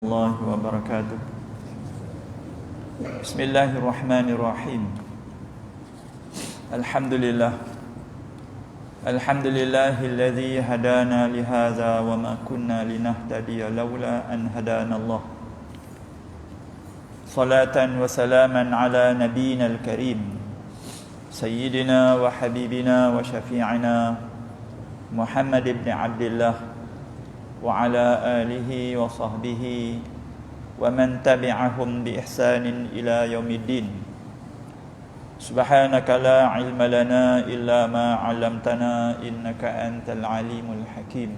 الله وبركاته. بسم الله الرحمن الرحيم. الحمد لله الذي هدانا لهذا وما كنا لنهتدي لولا أن هدانا الله. صلاة وسلاما على نبينا الكريم سيدنا وحبيبنا وشفيعنا محمد بن عبد الله وعلى آله وصحبه ومن تبعهم بإحسان إلى يوم الدين. سبحانك لا علم لنا إلا ما علمتنا إنك أنت العليم الحكيم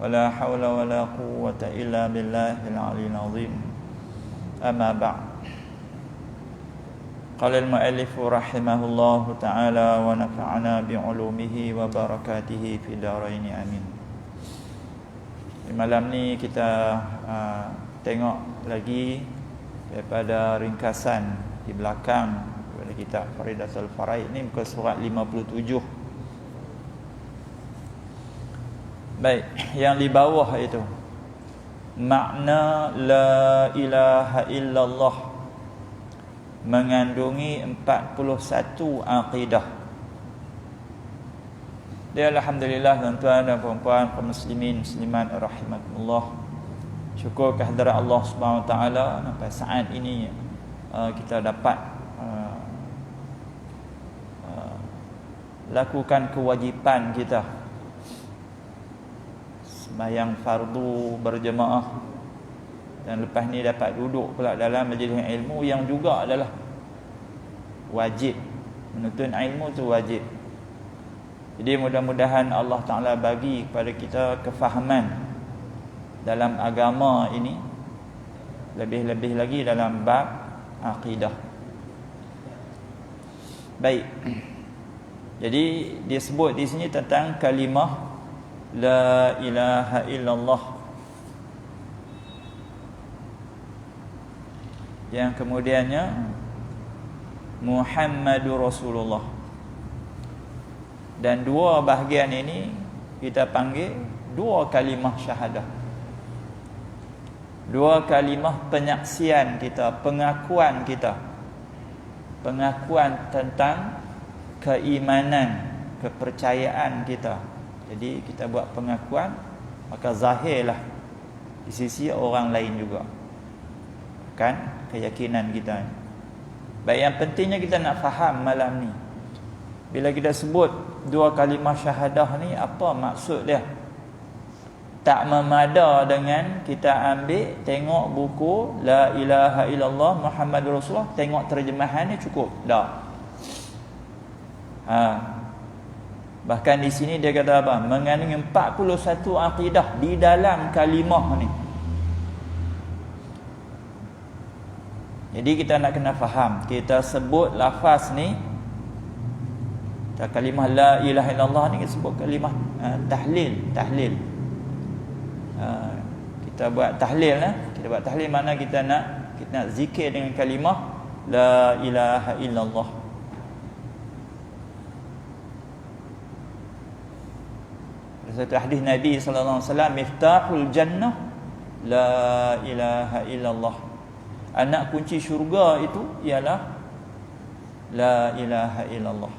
ولا حول ولا قوة إلا بالله العلي العظيم. أما بعد. قال المؤلف رحمه الله تعالى ونفعنا بعلومه وبركاته في دارين آمين. Malam ni kita tengok lagi daripada ringkasan di belakang daripada kitab Faridatul Faraid ni, muka surat 57. Baik, yang di bawah itu makna la ilaha illallah mengandungi 41 akidah. Dia alhamdulillah tuan-tuan dan puan-puan kaum muslimin muslimat rahimakumullah. Syukur kehadirat Allah Subhanahu Wa Taala sampai saat ini kita dapat lakukan kewajipan kita sembahyang fardu berjemaah, dan lepas ni dapat duduk pula dalam majlis ilmu yang juga adalah wajib. Menuntut ilmu tu wajib. Jadi mudah-mudahan Allah Ta'ala bagi kepada kita kefahaman dalam agama ini, lebih-lebih lagi dalam bab akidah. Baik. Jadi disebut di sini tentang kalimah la ilaha illallah, yang kemudiannya Muhammadur Rasulullah. Dan dua bahagian ini kita panggil dua kalimah syahadah. Dua kalimah penyaksian kita, pengakuan kita. Pengakuan tentang keimanan, kepercayaan kita. Jadi kita buat pengakuan, maka zahirlah di sisi orang lain juga. Kan keyakinan kita. Baik, yang pentingnya kita nak faham malam ni, bila kita sebut dua kalimah syahadah ni, apa maksud dia? Tak memada dengan kita ambil tengok buku la ilaha illallah Muhammadur Rasulullah, tengok terjemahan ni cukup. Tak. Bahkan di sini dia kata apa? Mengandungi 41 akidah di dalam kalimah ni. Jadi kita nak kena faham, kita sebut lafaz ni, kalimah la ilaha illallah ni kita sebut kalimah tahlil. Kita buat tahlil kita buat tahlil, mana kita nak zikir dengan kalimah la ilaha illallah. Satu hadis Nabi sallallahu alaihi wasallam, miftahul jannah la ilaha illallah. Anak kunci syurga itu ialah la ilaha illallah.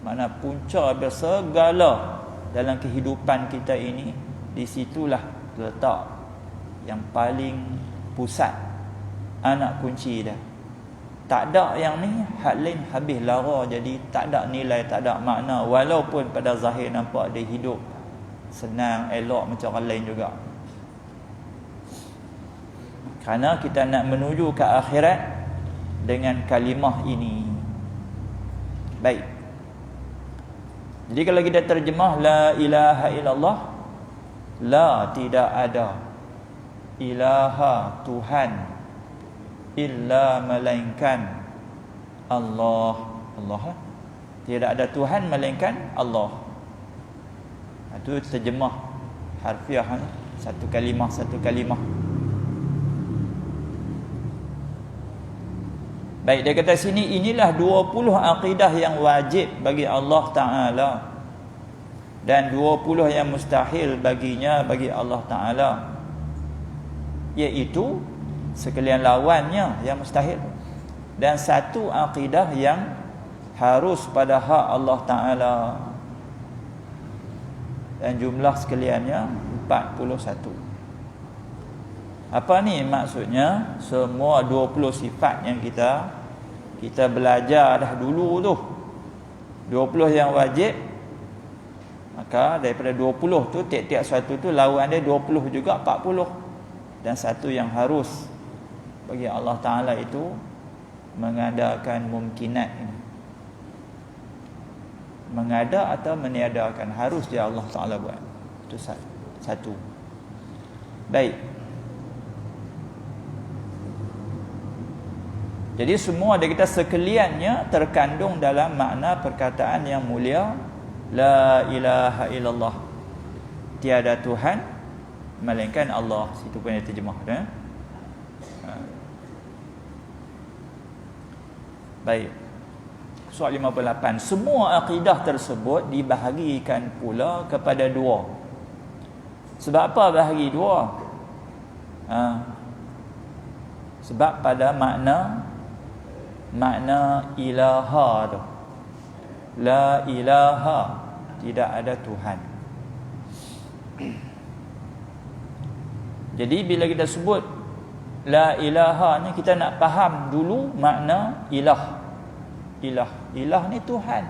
Mana punca bersegala dalam kehidupan kita ini, di situlah letak yang paling pusat, anak kunci dah. Tak ada yang ni, hal lain habis lara, jadi tak ada nilai, tak ada makna. Walaupun pada zahir nampak dia hidup senang, elok macam orang lain juga. Kerana kita nak menuju ke akhirat dengan kalimah ini. Baik. Jadi kalau kita terjemah la ilaha illallah, la tidak ada ilaha Tuhan illa melainkan Allah. Tidak ada Tuhan melainkan Allah. Itu terjemah harfiah, satu kalimah. Baik, dia kata sini, inilah 20 akidah yang wajib bagi Allah Ta'ala, dan 20 yang mustahil baginya, bagi Allah Ta'ala. iaitu sekalian lawannya yang mustahil, dan satu akidah yang harus pada hak Allah Ta'ala, dan jumlah sekaliannya 41. Apa ni maksudnya? Semua 20 sifat yang kita belajar dah dulu tu, 20 yang wajib, maka daripada 20 tu tiap-tiap satu tu lawan dia 20 juga 40, dan satu yang harus bagi Allah Ta'ala itu mengadakan mumkinat ini. Mengada atau meniadakan, harus dia Allah Ta'ala buat. Itu satu. Baik. Jadi semua dari kita sekaliannya terkandung dalam makna perkataan yang mulia, la ilaha illallah, tiada Tuhan melainkan Allah. Situ punya terjemah dah. Baik. Soal 58. Semua akidah tersebut dibahagikan pula kepada dua. Sebab apa bahagi dua? Sebab pada makna ilaha tu, la ilaha, tidak ada Tuhan. Jadi bila kita sebut la ilaha ni, kita nak faham dulu makna ilah. Ilah ni Tuhan.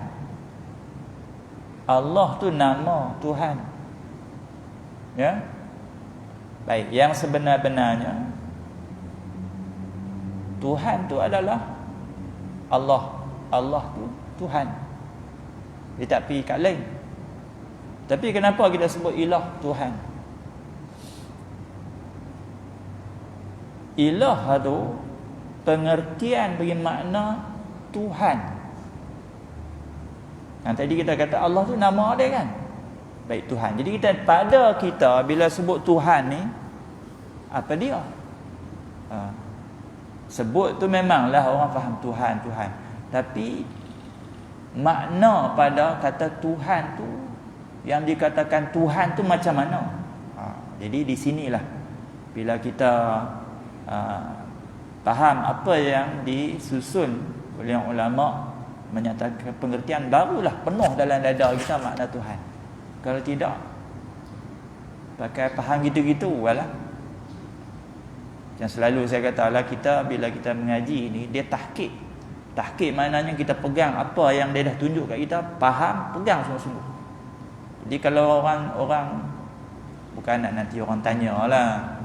Allah tu nama Tuhan. Ya. Baik, yang sebenar-benarnya Tuhan tu adalah Allah. Allah tu Tuhan. Dia tak pergi kat lain. Tapi kenapa kita sebut ilah Tuhan? Ilah tu pengertian bagi makna Tuhan. Yang tadi kita kata Allah tu nama dia kan. Baik, Tuhan. Jadi kita bila sebut Tuhan ni, apa dia? Sebut tu memanglah orang faham Tuhan. Tapi makna pada kata Tuhan tu, yang dikatakan Tuhan tu macam mana? Jadi di sinilah bila kita faham apa yang disusun oleh ulama menyatakan pengertian, barulah penuh dalam dada kita makna Tuhan. Kalau tidak, pakai faham gitu-gitu walah. Yang selalu saya kata lah, kita bila kita mengaji ni, dia tahqiq. Tahqiq maknanya kita pegang apa yang dia dah tunjuk kat kita, faham, pegang sungguh-sungguh. Jadi kalau orang bukan nak nanti orang tanyalah.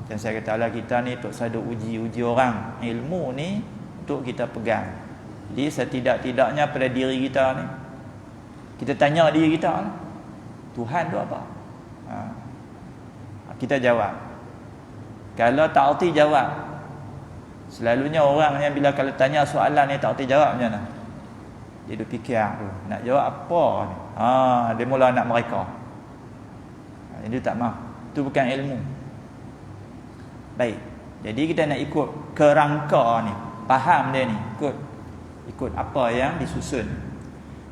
Dan saya kata lah, kita ni untuk sadu uji orang. Ilmu ni untuk kita pegang. Jadi setidak-tidaknya pada diri kita ni, kita tanya diri kita lah, Tuhan tu apa? Kita jawab. Kalau tak erti jawab, selalunya orang yang bila kalau tanya soalan ni tak erti jawab macam mana? Dia duk fikir tu, nak jawab apa ni? Dia mula nak mereka. Dia tak mahu. Itu bukan ilmu. Baik. Jadi kita nak ikut kerangka ni, faham dia ni, ikut apa yang disusun.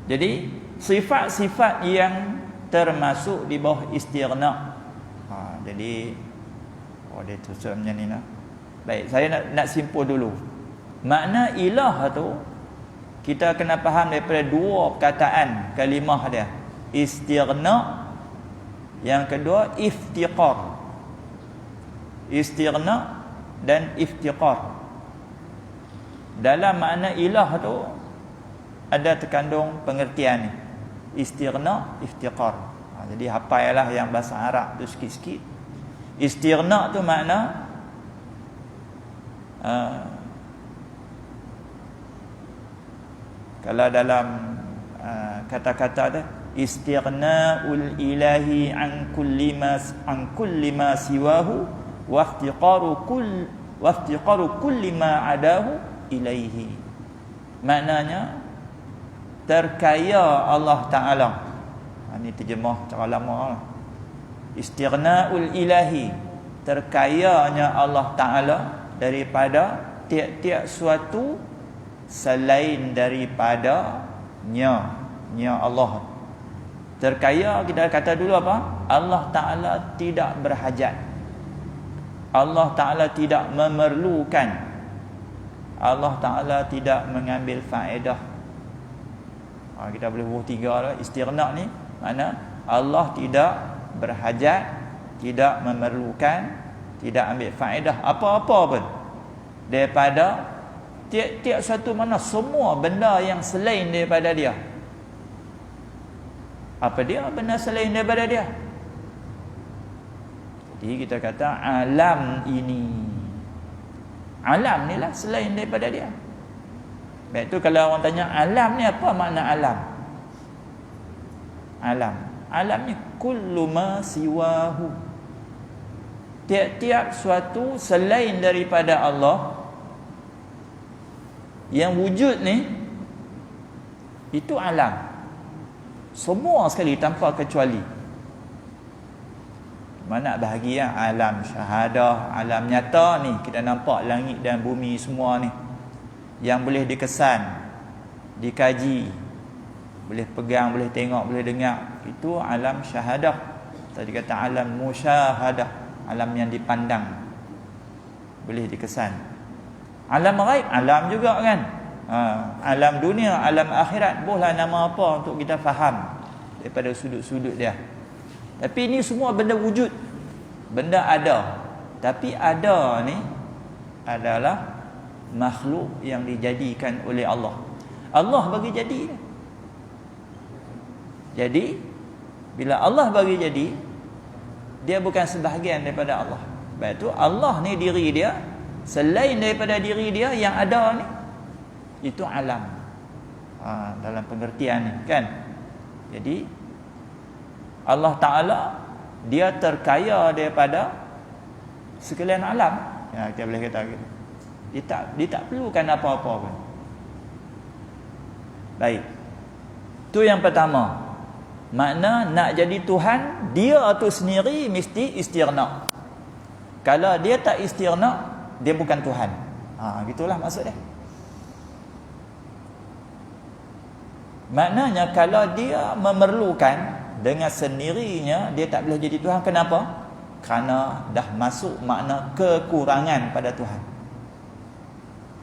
Jadi sifat-sifat yang termasuk di bawah istighna. Jadi dia susun macam ni lah. Baik, saya nak simpul dulu. Makna ilah tu kita kena faham daripada dua perkataan kalimah dia. Istighna, yang kedua iftiqar. Istighna dan iftiqar. Dalam makna ilah tu ada terkandung pengertian ni, istighna, iftiqar. Jadi hafallah yang bahasa Arab tu sikit-sikit. Istighna tu makna kalau dalam kata-kata tu, istighna'ul ilahi an kulli ma siwahu wa iftiqaru kulli ma adahu ilaihi. Maknanya terkaya Allah Ta'ala. Ini terjemah cara lama lah. Istighna'ul ilahi, terkayanya Allah Ta'ala daripada tiap-tiap suatu selain daripadanya Allah. Terkaya, kita kata dulu apa? Allah Ta'ala tidak berhajat. Allah Ta'ala tidak memerlukan, Allah Ta'ala tidak mengambil faedah. Kita boleh buat tiga lah. Istirna ni makna Allah tidak berhajat, tidak memerlukan, tidak ambil faedah apa-apa pun daripada tiap-tiap satu mana semua benda yang selain daripada dia. Apa dia benda selain daripada dia? Jadi kita kata alam ini, alam ni lah selain daripada dia. Baik tu kalau orang tanya alam ni apa makna alam? Alam ni kullu ma siwahu. Tiap-tiap suatu selain daripada Allah yang wujud ni, itu alam. Semua sekali tanpa kecuali. Mana bahagia alam syahadah, alam nyata ni, kita nampak langit dan bumi semua ni, yang boleh dikesan, dikaji, boleh pegang, boleh tengok, boleh dengar, itu alam syahadah. Tadi kata alam musyahadah, alam yang dipandang, boleh dikesan. Alam ghaib, alam juga kan. Alam dunia, alam akhirat, bolehlah nama apa untuk kita faham daripada sudut-sudut dia. Tapi ini semua benda wujud, benda ada. Tapi ada ni adalah makhluk yang dijadikan oleh Allah. Allah bagi jadi. Jadi bila Allah bagi jadi, dia bukan sebahagian daripada Allah. Sebab itu Allah ni diri dia, selain daripada diri dia yang ada ni, itu alam. Dalam pengertian ni kan. Jadi Allah Ta'ala dia terkaya daripada sekalian alam. Kita boleh kata gitu. Dia tak perlukan apa-apa pun. Baik. Tu yang pertama. Makna nak jadi Tuhan, dia tu sendiri mesti istirna. Kalau dia tak istirna, dia bukan Tuhan. Gitulah maksud dia. Maknanya kalau dia memerlukan, dengan sendirinya dia tak boleh jadi Tuhan. Kenapa? Kerana dah masuk makna kekurangan pada Tuhan.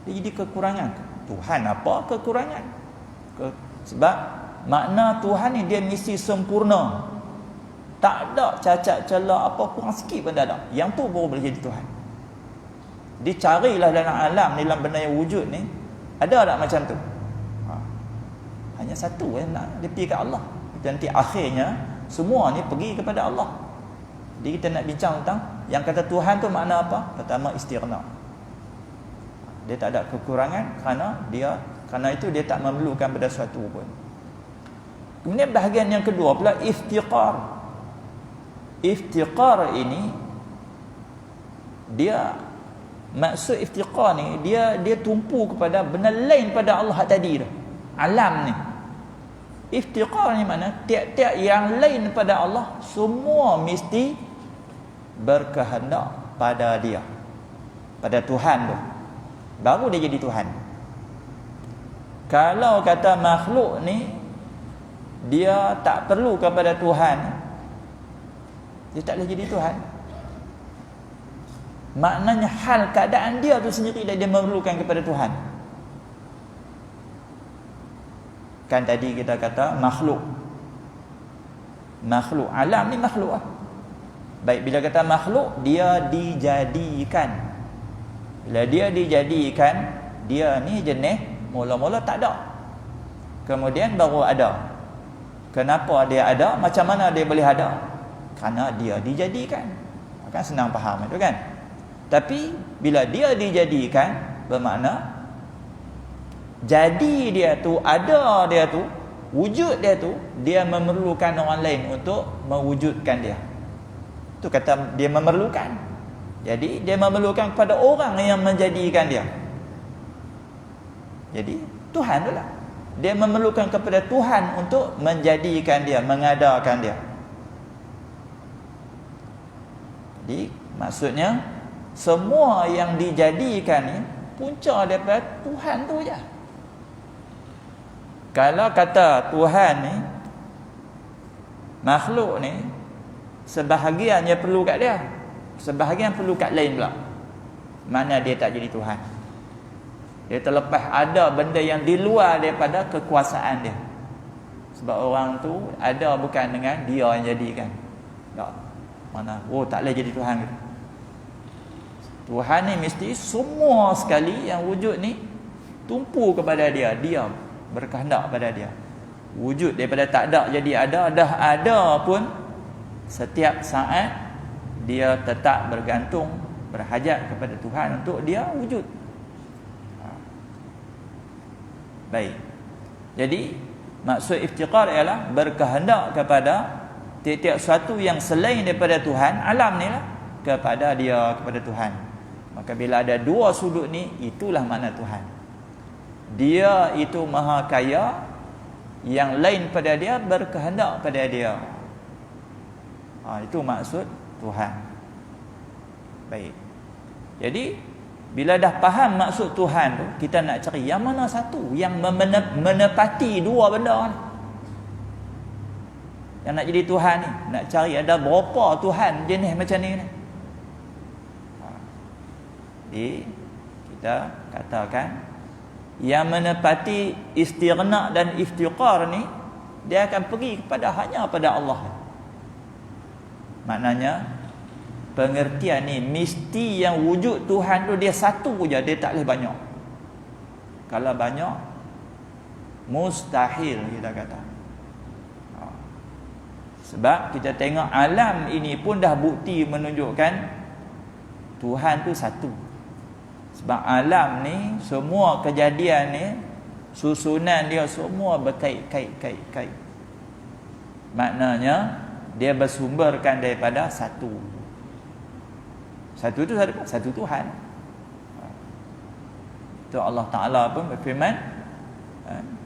Dia jadi kekurangan. Tuhan apa kekurangan? Sebab makna Tuhan ni dia mesti sempurna. Tak ada cacat celah apa, kurang sikit pun tak ada. Yang tu baru boleh jadi Tuhan. Dicarilah dalam alam, dalam benda yang wujud ni, ada tak macam tu? Hanya satu yang nak, dia pergi ke Allah. Nanti akhirnya semua ni pergi kepada Allah. Jadi kita nak bincang tentang yang kata Tuhan tu makna apa? Pertama istirna. Dia tak ada kekurangan kerana itu dia tak memerlukan pada sesuatu pun. Kemudian bahagian yang kedua pula iftiqar. Iftiqar ini dia maksud iftiqar ni dia tumpu kepada benda lain pada Allah tadi tu. Alam ni. Iftiqar ni mana? Tiap-tiap yang lain pada Allah semua mesti berkehendak pada dia, pada Tuhan tu, baru dia jadi Tuhan. Kalau kata makhluk ni dia tak perlu kepada Tuhan, dia tak boleh jadi Tuhan. Maknanya hal keadaan dia tu sendiri dia memerlukan kepada Tuhan. Kan tadi kita kata makhluk. Makhluk, alam ni makhluk lah. Baik, bila kata makhluk, dia dijadikan. Bila dia dijadikan, dia ni jenis mula-mula tak ada, kemudian baru ada. Kenapa dia ada? Macam mana dia boleh ada? Kerana dia dijadikan. Kan senang faham itu kan. Tapi bila dia dijadikan, bermakna jadi dia tu, ada dia tu, wujud dia tu, dia memerlukan orang lain untuk mewujudkan dia. Tu kata dia memerlukan. Jadi dia memerlukan kepada orang yang menjadikan dia. Jadi Tuhan tu lah. Dia memerlukan kepada Tuhan untuk menjadikan dia, mengadakan dia. Jadi maksudnya semua yang dijadikan ni punca daripada Tuhan tu je. Kalau kata Tuhan ni, makhluk ni sebahagiannya perlu kat dia, Sebahagian perlu kat lain pula. Mana dia tak jadi Tuhan. Dia terlepas ada benda yang di luar daripada kekuasaan dia. Sebab orang tu ada bukan dengan dia yang jadikan. Tak. Mana? Oh, tak boleh jadi Tuhan gitu. Tuhan ni mesti semua sekali yang wujud ni tumpu kepada dia. Dia berkehendak pada dia. Wujud daripada tak ada jadi ada. Dah ada pun setiap saat dia tetap bergantung, berhajat kepada Tuhan untuk dia wujud. Baik. Jadi maksud iftiqar ialah berkehendak kepada tiap-tiap sesuatu yang selain daripada Tuhan, alam ni lah, kepada dia, kepada Tuhan. Maka bila ada dua sudut ni, itulah makna Tuhan. Dia itu maha kaya, yang lain pada dia berkehendak pada dia. Itu maksud Tuhan. Baik. Jadi bila dah faham maksud Tuhan tu, kita nak cari yang mana satu yang menepati dua benda ni. Yang nak jadi Tuhan ni, nak cari ada berapa Tuhan jenis macam ni. Jadi kita katakan yang menepati istighna dan iftiqar ni, dia akan pergi kepada hanya pada Allah. Maknanya pengertian ni mesti yang wujud Tuhan tu dia satu je, dia tak boleh banyak. Kalau banyak mustahil kita kata. Sebab kita tengok alam ini pun dah bukti menunjukkan Tuhan tu satu. Sebab alam ni semua kejadian ni susunan dia semua berkait-kait. Maknanya dia bersumberkan daripada satu. Satu itu satu Tuhan. Itu Allah Taala pun berfirman,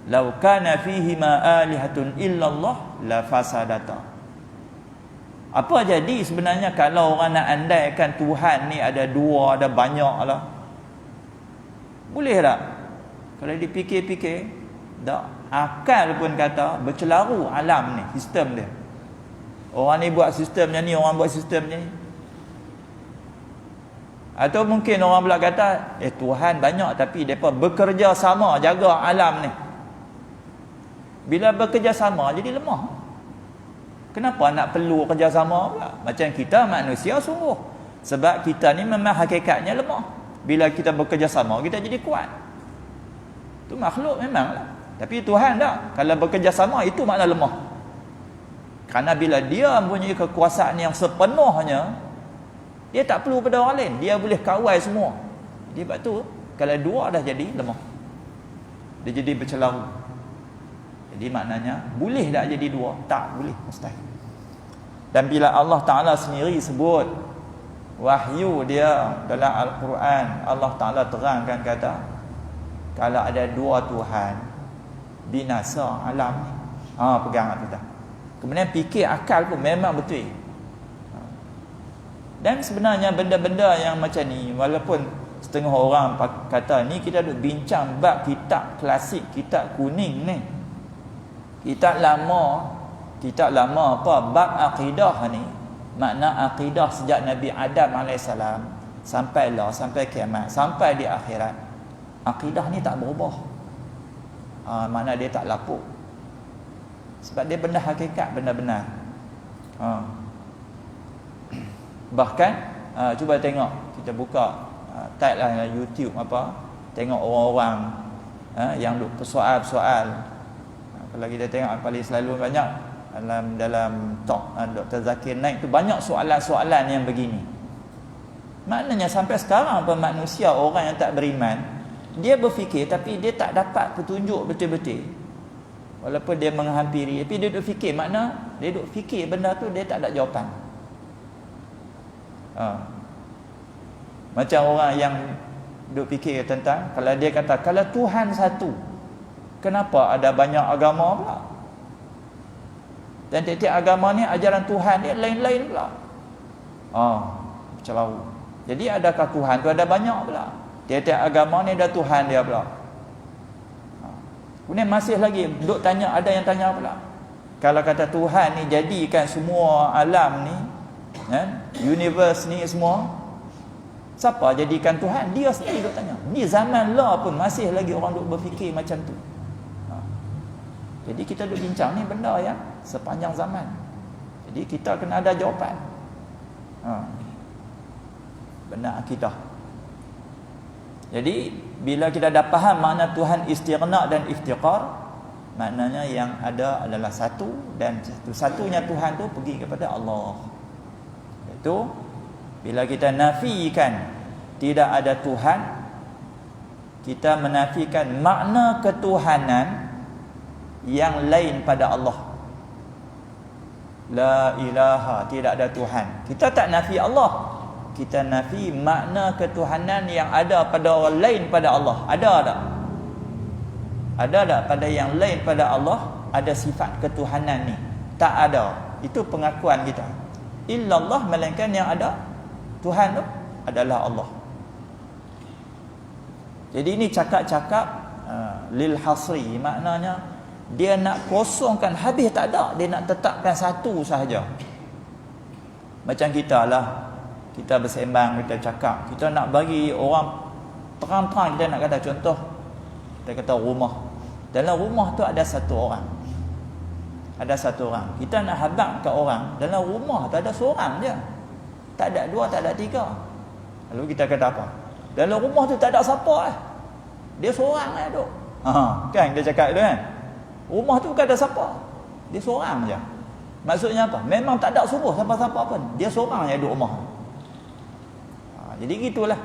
"Lau kana fihi ma alihatun illallah la fasadata." Apa jadi sebenarnya kalau orang nak andaikan Tuhan ni ada dua, ada banyak lah? Boleh tak? Kalau dipikir-pikir, tak. Akal pun kata bercelaru alam ni, sistem dia. Orang ni buat sistemnya ni, orang buat sistemnya ni. Atau mungkin orang pula kata, Tuhan banyak tapi mereka bekerja sama jaga alam ni. Bila bekerja sama jadi lemah. Kenapa nak perlu kerjasama pula? Macam kita manusia sungguh. Sebab kita ni memang hakikatnya lemah. Bila kita bekerja sama, kita jadi kuat. Itu makhluk memanglah. Tapi Tuhan tak. Kalau bekerja sama, itu makna lemah. Kerana bila dia mempunyai kekuasaan yang sepenuhnya, dia tak perlu pada orang lain. Dia boleh kawal semua. Jadi sebab tu, kalau dua dah jadi lemah. Dia jadi bercelaru. Jadi maknanya, boleh tak jadi dua? Tak boleh, mustahil. Dan bila Allah Ta'ala sendiri sebut wahyu dia dalam Al-Quran, Allah Ta'ala terangkan kata, kalau ada dua Tuhan, binasa alam ni. Pegang kita. Kemudian fikir akal pun memang betul. Dan sebenarnya benda-benda yang macam ni, walaupun setengah orang kata ni kita duk bincang bab kitab klasik, kitab kuning ni, kitab lama apa, bab akidah ni, makna akidah sejak Nabi Adam AS sampai kiamat, sampai di akhirat, akidah ni tak berubah. Makna dia tak lapuk. Sebab dia benda hakikat, benda benar. Bahkan cuba tengok, kita buka type lah YouTube apa, tengok orang-orang yang duk persoal-soal. Kalau kita tengok paling selalu banyak dalam talk Dr. Zakir Naik tu, banyak soalan-soalan yang begini. Maknanya sampai sekarang pun manusia, orang yang tak beriman, dia berfikir tapi dia tak dapat petunjuk betul-betul. Walaupun dia menghampiri, tapi dia duk fikir, makna dia duk fikir benda tu, dia tak ada jawapan. Macam orang yang duk fikir tentang, kalau dia kata kalau Tuhan satu, kenapa ada banyak agama pula? Dan tiap-tiap agama ni ajaran Tuhan dia lain-lain pula. Celaru. Jadi adakah Tuhan tu ada banyak pula? Tiap-tiap agama ni ada Tuhan dia pula. Kemudian masih lagi duk tanya, ada yang tanya pula, kalau kata Tuhan ni jadikan semua alam ni Universe ni semua, siapa jadikan Tuhan? Dia sendiri duk tanya. Ni zaman lah pun masih lagi orang duk berfikir macam tu. Jadi kita duk bincang ni benda yang sepanjang zaman. Jadi kita kena ada jawapan. Benar akidah. Jadi bila kita dah faham makna Tuhan istighna dan iftiqar, maknanya yang ada adalah satu, dan satu-satunya Tuhan tu pergi kepada Allah. Itu bila kita nafikan tidak ada Tuhan, kita menafikan makna ketuhanan yang lain pada Allah. La ilaha, tidak ada Tuhan. Kita tak nafi Allah, kita nafi makna ketuhanan yang ada pada orang lain pada Allah. Ada tak? Ada tak pada yang lain pada Allah ada sifat ketuhanan ni? Tak ada. Itu pengakuan kita. Illallah, melainkan yang ada Tuhan tu adalah Allah. Jadi ini cakap-cakap lil hasri, maknanya dia nak kosongkan habis tak ada, dia nak tetapkan satu sahaja. Macam kita lah, kita bersembang, kita cakap, kita nak bagi orang terang-terang, kita nak kata contoh, kita kata rumah. Dalam rumah tu ada satu orang. Ada satu orang. Kita nak habaq ke orang, dalam rumah tu ada seorang je. Tak ada dua, tak ada tiga. Lalu kita kata apa? Dalam rumah tu tak ada siapa . Dia seorang duk. Kan dia cakap tu kan? Rumah tu bukan ada siapa. Dia seorang je. Maksudnya apa? Memang tak ada suruh siapa-siapa pun. Dia seorang je duduk rumah. Jadi gitulah.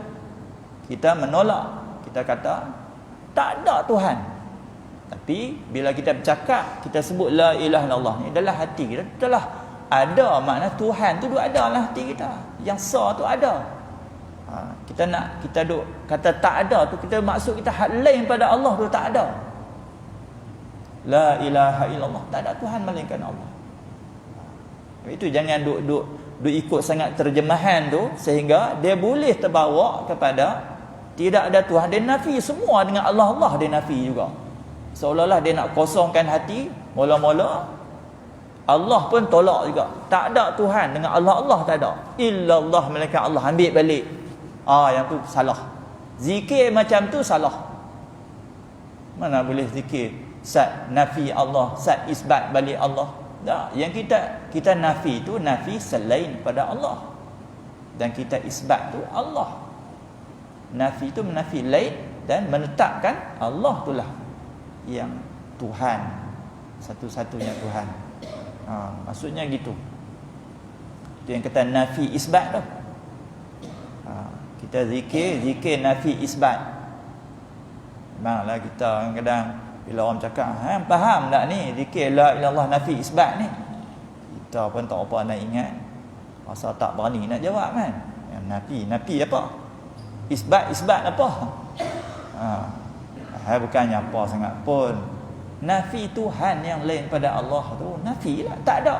Kita menolak. Kita kata tak ada Tuhan. Tapi bila kita bercakap, kita sebut la ilaha illallah, ni dalam hati kita telah ada makna Tuhan tu duk ada dalam hati kita. Yang sah tu ada. Kita duk kata tak ada tu, kita maksud kita hak lain pada Allah tu tak ada. La ilaha illallah, tak ada Tuhan melainkan Allah. Itu jangan duk ikut sangat terjemahan tu sehingga dia boleh terbawa kepada tidak ada Tuhan. Dia nafi semua dengan Allah dia nafi juga. Seolah-olah dia nak kosongkan hati. Mula-mula Allah pun tolak juga. Tak ada Tuhan dengan Allah tak ada. Illallah, melainkan Allah. Ambil balik. Yang tu salah. Zikir macam tu salah. Mana boleh zikir sat nafi Allah, sat isbat balik Allah. Tak. Yang kita nafi tu nafi selain pada Allah, dan kita isbat tu Allah. Nafi tu menafi lain dan menetapkan Allah itulah yang Tuhan, satu-satunya Tuhan. Maksudnya gitu. Itu yang kata nafi isbat tu. Kita zikir nafi isbat. Memanglah kita kadang-kadang bila orang cakap, faham tak ni zikir la ilallah nafi isbat ni? Kita pun tak apa nak ingat. Masa tak berani nak jawab kan. Nafi apa? Isbat apa? Bukannya apa sangat pun. Nafi Tuhan yang lain pada Allah tu nafi lah, tak ada.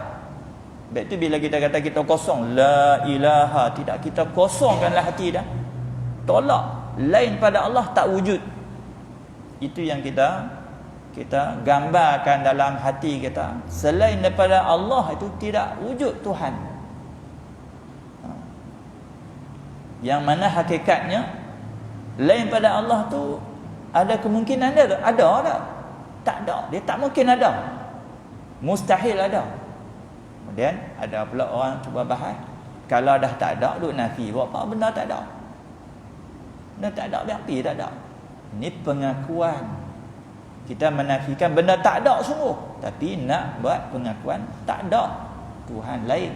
Baik tu bila kita kata kita kosong la ilaha, tidak, kita kosongkanlah hati dah. Tolak lain pada Allah, tak wujud. Itu yang kita gambarkan dalam hati kita. Selain daripada Allah itu tidak wujud Tuhan. Yang mana hakikatnya lain pada Allah tu ada kemungkinan dia ada tak? Tak ada. Dia tak mungkin ada. Mustahil ada. Kemudian ada pula orang cuba bahas, kalau dah tak ada duk nafi, buat apa benda tak ada? Benda tak ada berarti tak ada. Ini pengakuan. Kita menafikan benda tak ada sungguh, tapi nak buat pengakuan tak ada Tuhan lain.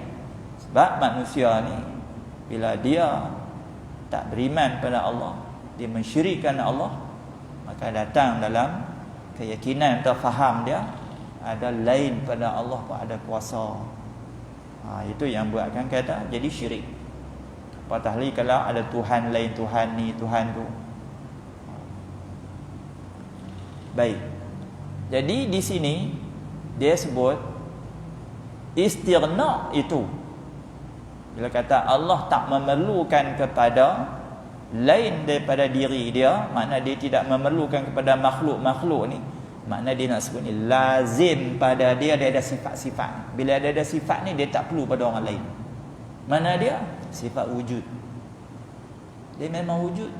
Sebab manusia ni bila dia tak beriman pada Allah, dia mensyirikkan Allah, maka datang dalam keyakinan atau faham dia ada lain pada Allah pun ada kuasa. Itu yang buatkan kata jadi syirik. Apatah lagi kalau ada Tuhan lain, Tuhan ni, Tuhan tu. Baik. Jadi di sini dia sebut istighna itu. Bila kata Allah tak memerlukan kepada lain daripada diri dia, makna dia tidak memerlukan kepada makhluk-makhluk ni. Makna dia nak sebut ni lazim pada dia ada sifat-sifat. Bila ada sifat ni dia tak perlu pada orang lain. Mana dia? Sifat wujud. Dia memang wujud.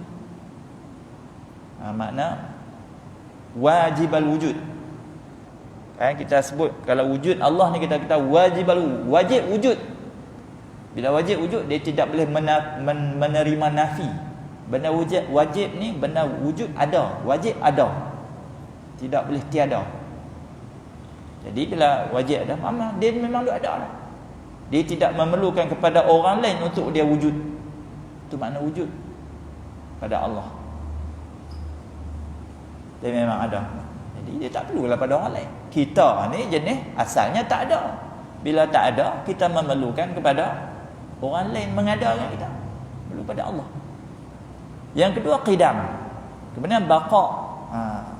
Makna wajibal wujud. Kita sebut kalau wujud Allah ni kita wajib wujud. Bila wajib wujud, dia tidak boleh menerima nafi. Benda wajib ni benda wujud ada, wajib ada. Tidak boleh tiada. Jadi bila wajib ada, dia memang ada lah. Dia tidak memerlukan kepada orang lain untuk dia wujud. Itu makna wujud pada Allah. Dia memang ada. Jadi dia tak perlulah pada orang lain. Kita ni jenis asalnya tak ada. Bila tak ada, kita memerlukan kepada orang lain mengadakan kita. Perlu pada Allah. Yang kedua qidam. Kemudian baqa.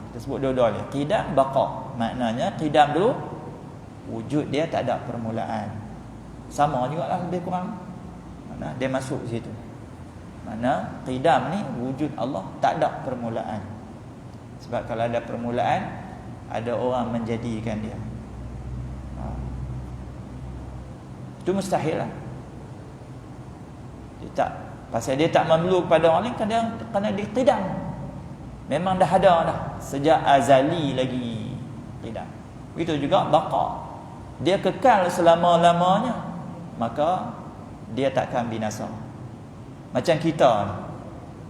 Kita sebut dua-dua ni. Qidam, baqa. Maknanya qidam dulu wujud dia tak ada permulaan. Sama jugalah lebih kurang. Mana dia masuk situ. Mana qidam ni wujud Allah tak ada permulaan. Sebab kalau ada permulaan, ada orang menjadikan dia. Itu mustahil lah. Dia tak, pasal dia tak memerlu kepada orang lain kerana dia qidam. Memang dah ada dah sejak azali lagi qidam. Begitu juga baqa. Dia kekal selama-lamanya, maka dia takkan binasa. Macam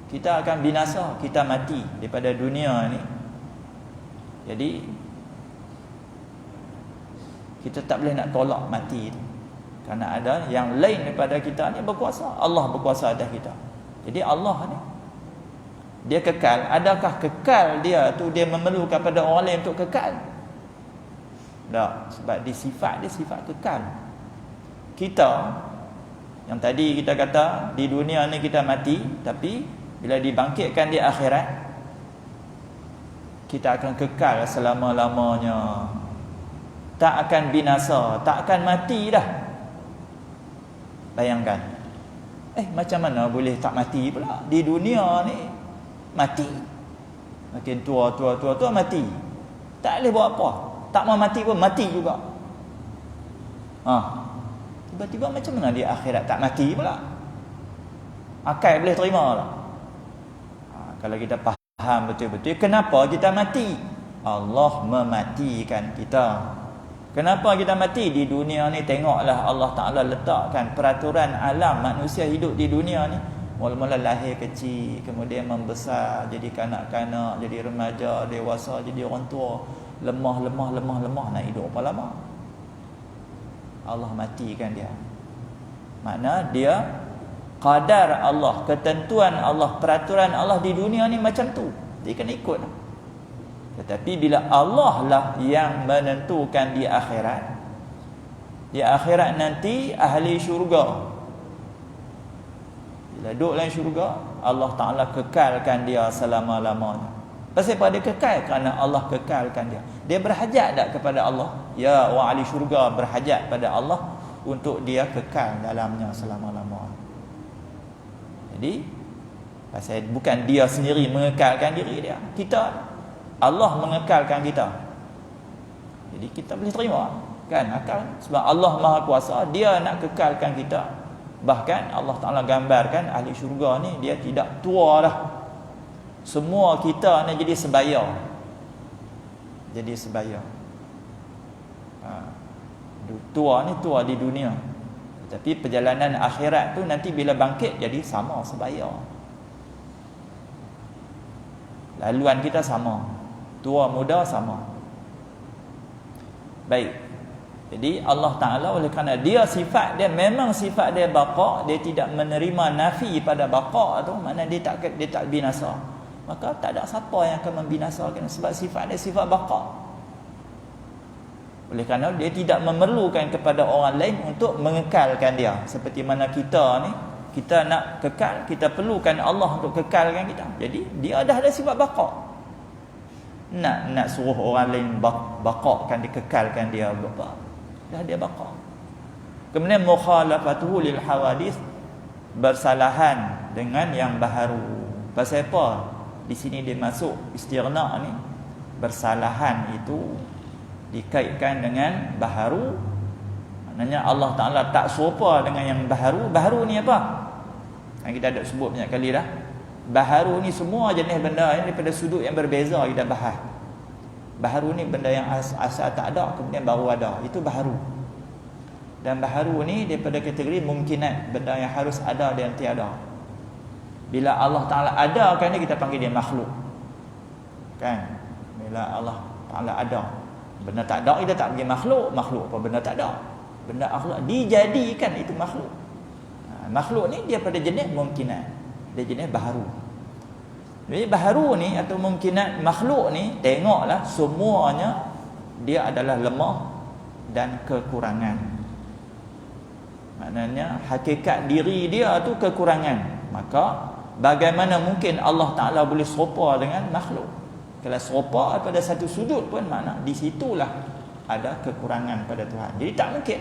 kita akan binasa, kita mati daripada dunia ni. Jadi kita tak boleh nak tolak mati tu. Kerana ada yang lain daripada kita ni berkuasa. Allah berkuasa atas kita. Jadi Allah ni dia kekal. Adakah kekal dia tu dia memerlukan pada orang lain untuk kekal? Tak, sebab dia sifat kekal. Kita yang tadi kita kata di dunia ni kita mati, tapi bila dibangkitkan di akhirat kita akan kekal selama-lamanya. Tak akan binasa, tak akan mati dah. Bayangkan. Macam mana boleh tak mati pula? Di dunia ni mati. Makin tua mati. Tak boleh buat apa. Tak mau mati pun mati juga. Tiba-tiba macam mana di akhirat tak mati pula? Akal boleh terima lah. Kalau kita faham betul-betul kenapa kita mati. Allah mematikan kita. Kenapa kita mati? Di dunia ni tengoklah Allah Ta'ala letakkan peraturan alam manusia hidup di dunia ni. Mula-mula lahir kecil, kemudian membesar, jadi kanak-kanak, jadi remaja, dewasa, jadi orang tua. Lemah, nak hidup berapa lama? Allah matikan dia. Makna dia qadar Allah, ketentuan Allah, peraturan Allah di dunia ni macam tu. Dia kena ikut. Tetapi bila Allah lah yang menentukan di akhirat, di akhirat nanti ahli syurga, bila duduk dalam syurga, Allah Ta'ala kekalkan dia selama-lamanya. Pasal apa dia kekal? Kerana Allah kekalkan dia. Dia berhajat tak kepada Allah? Ya, orang ahli syurga berhajat pada Allah untuk dia kekal dalamnya selama-lamanya. Jadi pasal bukan dia sendiri mengekalkan diri dia, Allah mengekalkan kita. Jadi kita boleh terima kan akal, sebab Allah Maha Kuasa, dia nak kekalkan kita. Bahkan Allah Ta'ala gambarkan ahli syurga ni dia tidak tua dah. Semua kita ni jadi sebaya. Tua ni tua di dunia, tapi perjalanan akhirat tu nanti bila bangkit jadi sama sebaya. Laluan kita sama, tua muda sama. Baik. Jadi Allah Ta'ala oleh kerana dia sifat dia memang sifat dia baqa, dia tidak menerima nafi pada baqa tu, makna dia tak binasa. Maka tak ada siapa yang akan membinasakan, sebab sifat dia sifat baqa. Oleh kerana dia tidak memerlukan kepada orang lain untuk mengekalkan dia. Seperti mana kita ni, kita nak kekal, kita perlukan Allah untuk kekalkan kita. Jadi dia dah ada sifat baqa. Nak suruh orang lain baqakan, dikekalkan dia berapa? Dah dia baqa. Kemudian mukhalafatuhu lil hawadith, bersalahan dengan yang baharu. Pasal apa? Di sini dia masuk istighna ni, bersalahan itu dikaitkan dengan baharu. Maknanya Allah Ta'ala tak serupa dengan yang baharu. Baharu ni apa? Yang kita ada sebut banyak kali dah. Baharu ni semua jenis benda ni daripada sudut yang berbeza kita bahas. Baharu ni benda yang asal tak ada, kemudian baru ada. Itu baharu. Dan baharu ni daripada kategori mungkinat, benda yang harus ada dan tiada. Bila Allah Ta'ala ada kan kita panggil dia makhluk. Kan? Bila Allah Ta'ala ada, benda tak ada kita tak panggil makhluk. Makhluk apa? Benda tak ada. Benda akhlak dijadikan itu makhluk. Makhluk ni dia pada jenis mungkinat. Dia jenis baharu. Jadi baharu ni atau mungkinat makhluk ni, tengoklah semuanya dia adalah lemah dan kekurangan. Maknanya hakikat diri dia tu kekurangan. Maka bagaimana mungkin Allah Ta'ala boleh serupa dengan makhluk? Kalau serupa pada satu sudut pun makna di situlah ada kekurangan pada Tuhan. Jadi tak mungkin.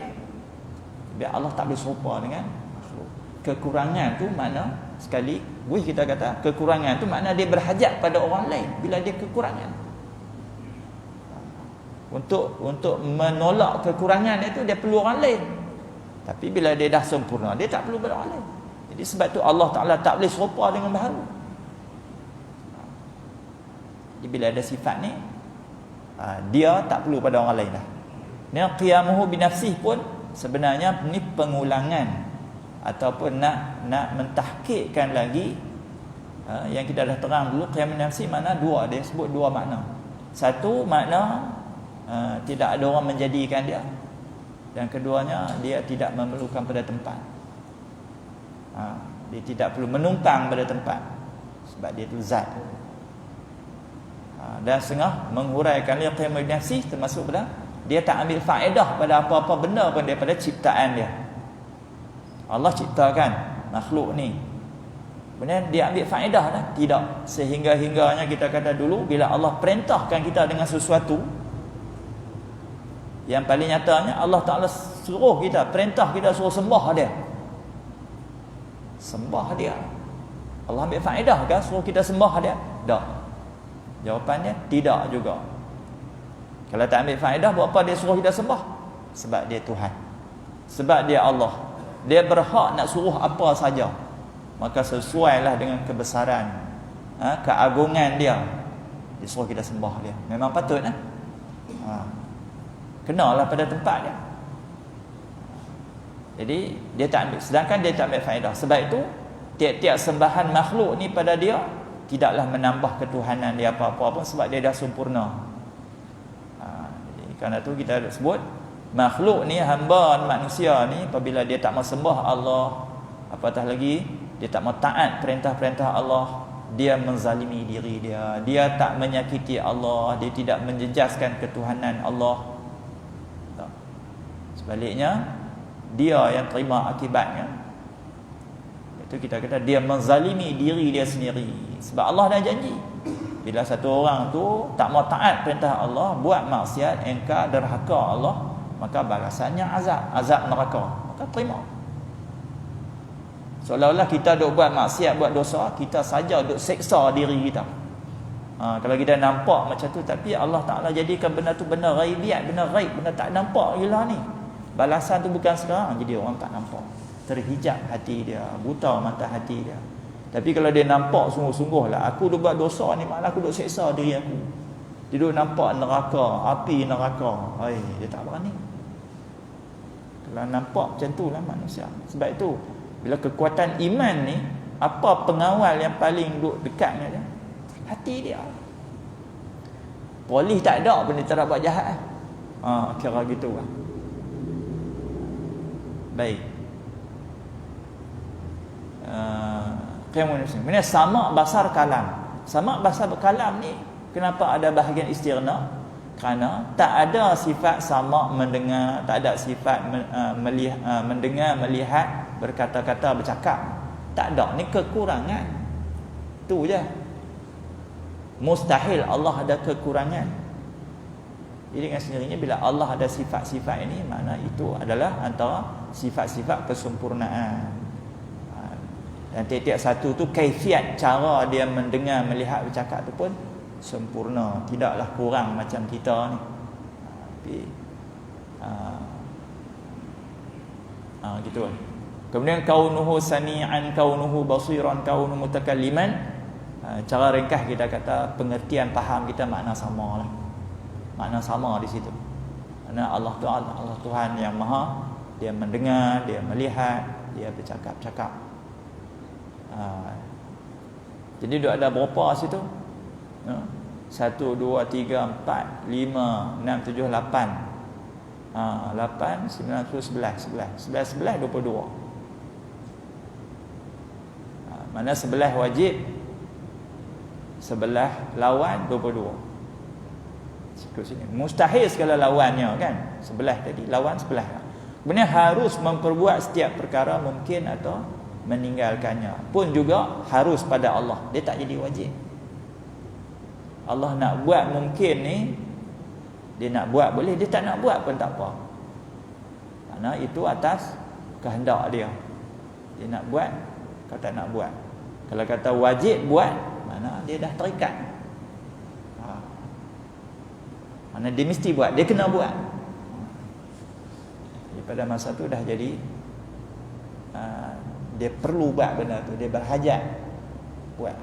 Biar Allah tak boleh serupa dengan makhluk. Kekurangan tu makna, sekali kita kata kekurangan tu makna dia berhajat pada orang lain bila dia kekurangan. Untuk menolak kekurangan itu dia perlu orang lain. Tapi bila dia dah sempurna, dia tak perlu pada orang lain. Jadi sebab tu Allah Ta'ala tak boleh serupa dengan baharu. Jadi bila ada sifat ni, dia tak perlu pada orang lain dah. Ni qiyamuhu binafsih pun sebenarnya ni pengulangan ataupun nak mentahqiqkan lagi yang kita dah terang dulu. Qiyam binafsih makna dua, dia sebut dua makna. Satu makna tidak ada orang menjadikan dia, dan keduanya dia tidak memerlukan pada tempat. Dia tidak perlu menumpang pada tempat sebab dia tu zat. Dan setengah menghuraikan li qiyam binafsih termasuk pada dia tak ambil faedah pada apa-apa benda pun daripada ciptaan dia. Allah ciptakan makhluk ni, kemudian dia ambil faedah dah? Tidak. Sehingga-hingganya kita kata dulu, bila Allah perintahkan kita dengan sesuatu, yang paling nyatanya Allah Ta'ala suruh kita, perintah kita suruh sembah dia. Sembah dia. Allah ambil faedah ke suruh kita sembah dia? Tak. Jawapannya tidak juga. Kalau tak ambil faedah, berapa dia suruh kita sembah? Sebab dia Tuhan, sebab dia Allah. Dia berhak nak suruh apa saja. Maka sesuailah dengan kebesaran, keagungan dia, dia suruh kita sembah dia. Memang patut kenalah pada tempat dia. Jadi dia tak ambil, sedangkan dia tak ambil faedah. Sebab itu tiap-tiap sembahan makhluk ni pada dia tidaklah menambah ketuhanan dia apa-apa pun, sebab dia dah sempurna. Kerana tu kita sebut makhluk ni, hamba manusia ni, apabila dia tak mau sembah Allah, apatah lagi dia tak mau taat perintah-perintah Allah, dia menzalimi diri dia. Dia tak menyakiti Allah, dia tidak menjejaskan ketuhanan Allah. Sebaliknya dia yang terima akibatnya. Itu kita kata dia menzalimi diri dia sendiri. Sebab Allah dah janji, bila satu orang tu tak mau taat perintah Allah, buat maksiat, engkar, derhaka Allah, maka balasannya azab neraka. Maka terima. Seolah-olah kita duk buat maksiat, buat dosa, kita saja duk seksa diri kita. Kalau kita nampak macam tu, tapi Allah Ta'ala jadikan benda tu benda ghaibiat, benda ghaib, benda tak nampak gila ni. Balasan tu bukan sekarang, jadi orang tak nampak. Terhijab hati dia, buta mata hati dia. Tapi kalau dia nampak sungguh-sungguh lah, aku duk buat dosa ni, malah aku duk seksa diri aku. Dia duk nampak neraka, api neraka. Dia tak berani. Kalau nampak macam tu lah manusia. Sebab itu bila kekuatan iman ni, apa pengawal yang paling duk dekat dengan dia? Hati dia. Polis tak ada pun dia tak buat jahat. Kira gitu lah. Baik. Kemudian sama basar kalam. Sama basar kalam ni kenapa ada bahagian istighna? Kerana tak ada sifat sama mendengar, tak ada sifat mendengar, melihat, berkata-kata, bercakap. Tak ada. Ni kekurangan. Tu je. Mustahil Allah ada kekurangan. Jadi dengan sendirinya bila Allah ada sifat-sifat ini, makna itu adalah antara sifat-sifat kesempurnaan. Dan tiap-tiap satu tu kaifiat cara dia mendengar, melihat, bercakap tu pun sempurna, tidaklah kurang macam kita ni. Tapi Gitu. Kemudian kaunuhu sami'an, kaunuhu basiran, kaunuhu mutakalliman. Cara ringkas kita kata pengertian faham kita makna sama lah. Makna sama di situ. Kerana Allah Tuhan yang maha, dia mendengar, dia melihat, dia bercakap-cakap. Jadi dia ada berapa situ? 1, 2, 3, 4, 5, 6, 7, 8. 8, 9, 10, 11, 22. Mana 11 wajib, 11 lawan 22. Sikut sini. Mustahil segala lawannya kan? 11 tadi, lawan 11. Kemudian harus memperbuat setiap perkara mungkin atau meninggalkannya. Pun juga harus pada Allah. Dia tak jadi wajib. Allah nak buat mungkin ni, dia nak buat boleh, dia tak nak buat pun tak apa. Kerana itu atas kehendak dia. Dia nak buat, kau tak nak buat. Kalau kata wajib buat, mana dia dah terikat. Mana dia mesti buat, dia kena buat. Jadi pada masa tu dah jadi dia perlu buat benda tu, dia berhajat buat.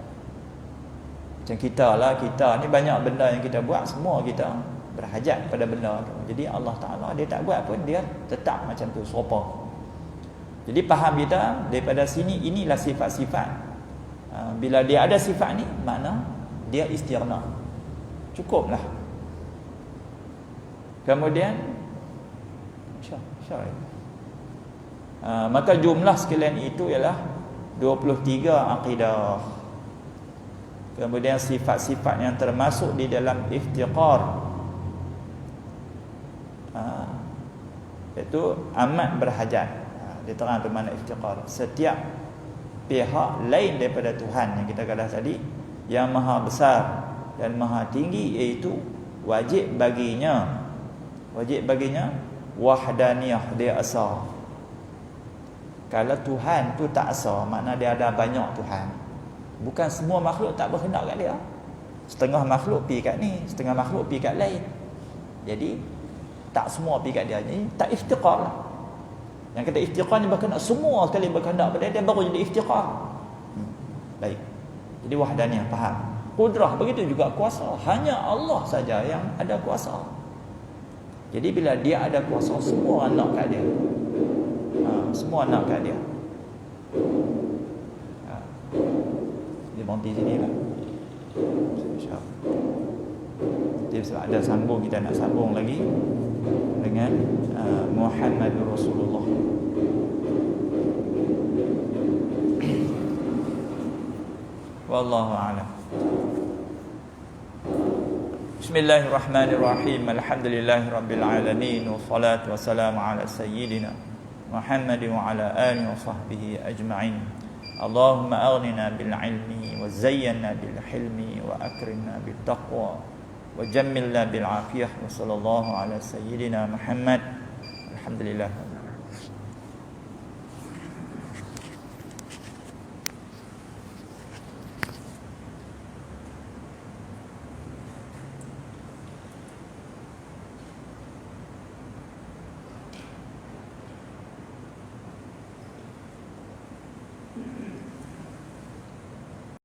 Macam kita lah, kita ni banyak benda yang kita buat, semua kita berhajat pada benda tu. Jadi Allah Ta'ala dia tak buat pun, dia tetap macam tu, serupa. Jadi faham kita daripada sini, inilah sifat-sifat. Bila dia ada sifat ni, makna dia istighna, cukuplah. Kemudian maka jumlah sekalian itu ialah 23 akidah. Kemudian sifat-sifat yang termasuk di dalam iftiqar, iaitu amat berhajat. Dia terang tu mana iftiqar, setiap pihak lain daripada Tuhan yang kita kata tadi, yang maha besar dan maha tinggi, iaitu wajib baginya wahdaniyah, dia asa. Kalau Tuhan tu tak asa, makna dia ada banyak Tuhan. Bukan semua makhluk tak berkehendak kat dia. Setengah makhluk pi kat ni, setengah makhluk pi kat lain. Jadi tak semua pi kat dia. Jadi tak iftiqar lah. Yang kata iftiqar ni berkehendak, semua sekali berkehendak pada dia, baru jadi iftiqar. Baik. Jadi wahdaniyah, faham. Qudrah begitu juga kuasa. Hanya Allah saja yang ada kuasa. Jadi bila dia ada kuasa, semua nak kat dia. Semua nak kat dia. Dia berhenti sini lah. InsyaAllah. Jadi sebab ada sambung, kita nak sambung lagi dengan Muhammadur Rasulullah. Wallahu a'lam. Bismillahirrahmanirrahim. Alhamdulillahirabbil alamin, wassalatu wassalamu ala sayyidina Muhammad wa ala alihi wa sahbihi ajma'in. Allahumma aghnina bil ilmi wa zayyana bil hilmi wa akrimna bil taqwa wa jammilna bil afiyah wa sallallahu ala sayyidina Muhammad. Alhamdulillah.